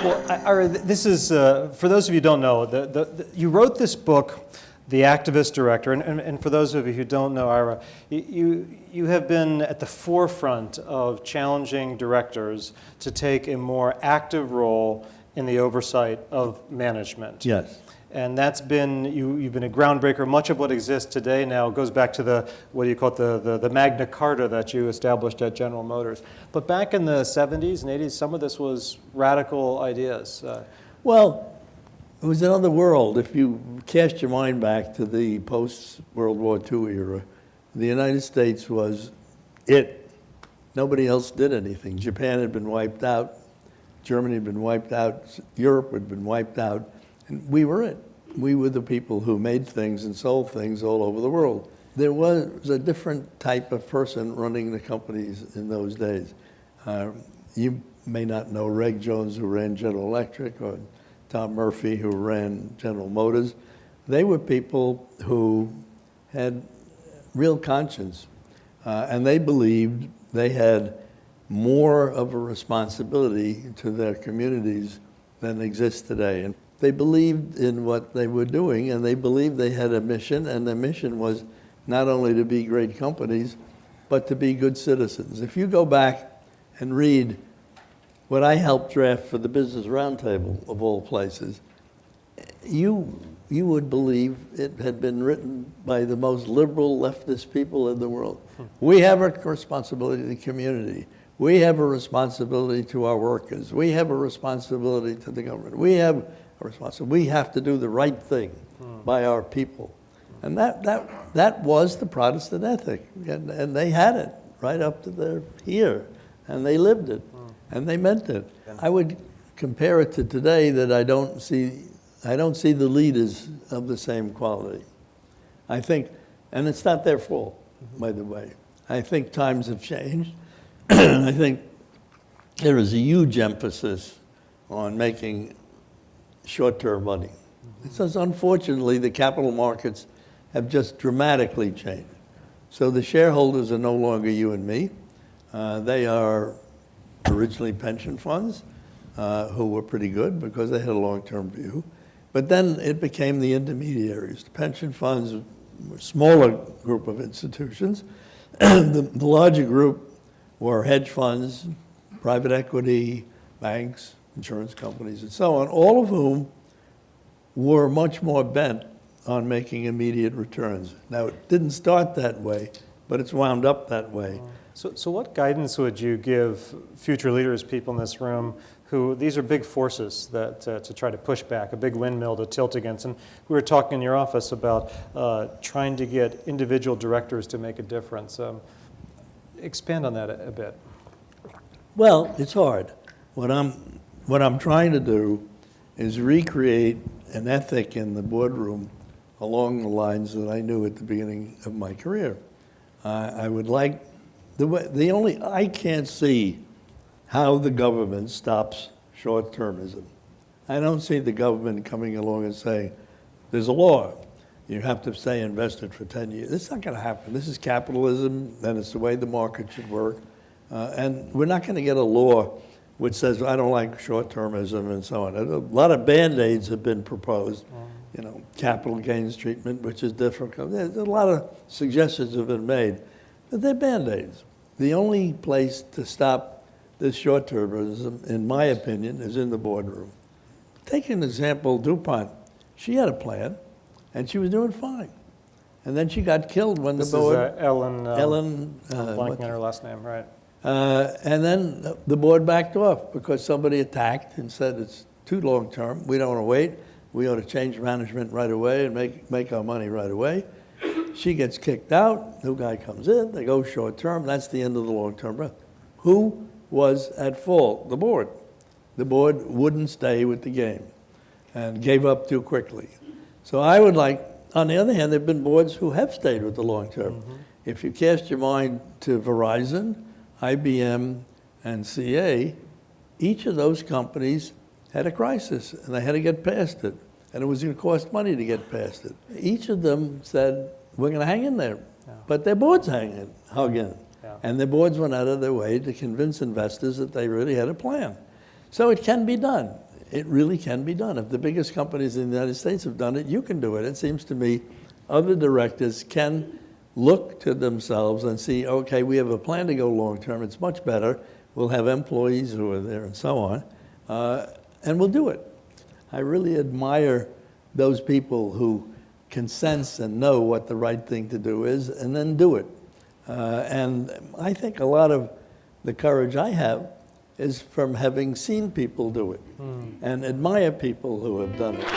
Well, Ira, this is, for those of you who don't know, you wrote this book, The Activist Director, and for those of you who don't know, Ira, you have been at the forefront of challenging directors to take a more active role in the oversight of management. Yes. And that's been, you've been a groundbreaker. Much of what exists today now goes back to the Magna Carta that you established at General Motors. But back in the 70s and 80s, some of this was radical ideas. Well, it was another world. If you cast your mind back to the post-World War II era, the United States was it. Nobody else did anything. Japan had been wiped out. Germany had been wiped out. Europe had been wiped out. And we were it. We were the people who made things and sold things all over the world. There was a different type of person running the companies in those days. You may not know Reg Jones, who ran General Electric, or Tom Murphy, who ran General Motors. They were people who had real conscience, and they believed they had more of a responsibility to their communities than exists today. And they believed in what they were doing, and they believed they had a mission, and the mission was not only to be great companies, but to be good citizens. If you go back and read what I helped draft for the Business Roundtable, of all places, you would believe it had been written by the most liberal leftist people in the world. We have a responsibility to the community. We have a responsibility to our workers. We have a responsibility to the government. We have to do the right thing by our people. And that was the Protestant ethic. And they had it right up to their here. And they lived it. And they meant it. I would compare it to today that I don't see the leaders of the same quality. I think, and it's not their fault, by the way. I think times have changed. I think there is a huge emphasis on making short-term money. Because unfortunately, the capital markets have just dramatically changed. So the shareholders are no longer you and me. They are originally pension funds, who were pretty good because they had a long-term view. But then it became the intermediaries. The pension funds were a smaller group of institutions. The larger group were hedge funds, private equity, banks, insurance companies, and so on, all of whom were much more bent on making immediate returns. Now, it didn't start that way, but it's wound up that way. So what guidance would you give future leaders, people in this room, who these are big forces that to try to push back, a big windmill to tilt against? And we were talking in your office about trying to get individual directors to make a difference. Expand on that a bit. Well, it's hard. What I'm trying to do is recreate an ethic in the boardroom along the lines that I knew at the beginning of my career. I would like, I can't see how the government stops short-termism. I don't see the government coming along and saying, there's a law. You have to stay invested for 10 years. It's not going to happen. This is capitalism, and it's the way the market should work. And we're not going to get a law which says, I don't like short-termism and so on. A lot of Band-Aids have been proposed, capital gains treatment, which is difficult. There's a lot of suggestions have been made, but they're Band-Aids. The only place to stop this short-termism, in my opinion, is in the boardroom. Take an example, DuPont. She had a plan, and she was doing fine. And then she got killed when the board... This is Ellen... blanking on her last name, right. And then the board backed off because somebody attacked and said it's too long-term. We don't want to wait. We ought to change management right away and make our money right away. She gets kicked out. New guy comes in. They go short-term. That's the end of the long-term. Who was at fault? The board. The board wouldn't stay with the game and gave up too quickly. So I would like, on the other hand, there have been boards who have stayed with the long-term. Mm-hmm. If you cast your mind to Verizon, IBM, and CA, each of those companies had a crisis, and they had to get past it. And it was going to cost money to get past it. Each of them said, we're going to hang in there. Yeah. But their boards hung in. Yeah. And their boards went out of their way to convince investors that they really had a plan. So it can be done. it really can be done. If the biggest companies in the United States have done it, you can do it. It seems to me other directors can look to themselves and see, okay, we have a plan to go long-term. It's much better. We'll have employees who are there and so on, and we'll do it. I really admire those people who can sense and know what the right thing to do is and then do it. And I think a lot of the courage I have is from having seen people do it and admire people who have done it.